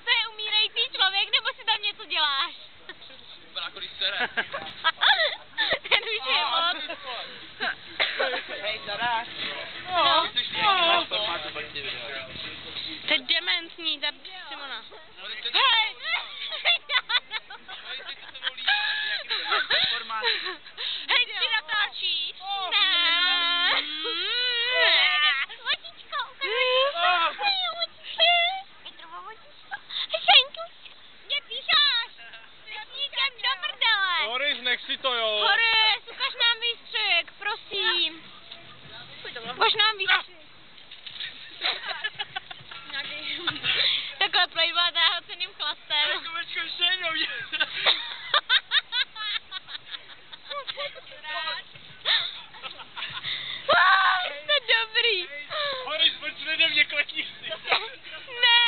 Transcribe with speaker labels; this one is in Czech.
Speaker 1: To je umírající člověk, nebo si tam něco děláš?
Speaker 2: Brácho, když sere.
Speaker 1: Ten už je moc.
Speaker 2: Hej, zaráž.
Speaker 1: To je dementní, ta Simona. Hej! Hej, ty natáčíš? Ne. Vodičko, Petrovo vodičko. Senkuško, mě píšáš. Nikam do prdele.
Speaker 3: Boris, nech si to, jo.
Speaker 1: Boris, ukaž nám výstřik, prosím. Ukaž nám výstřik. Takhle plejvá drahoceným chlastem. Jste dobrý.
Speaker 3: Boris, pojď přede mě, kletni si.
Speaker 1: Ne.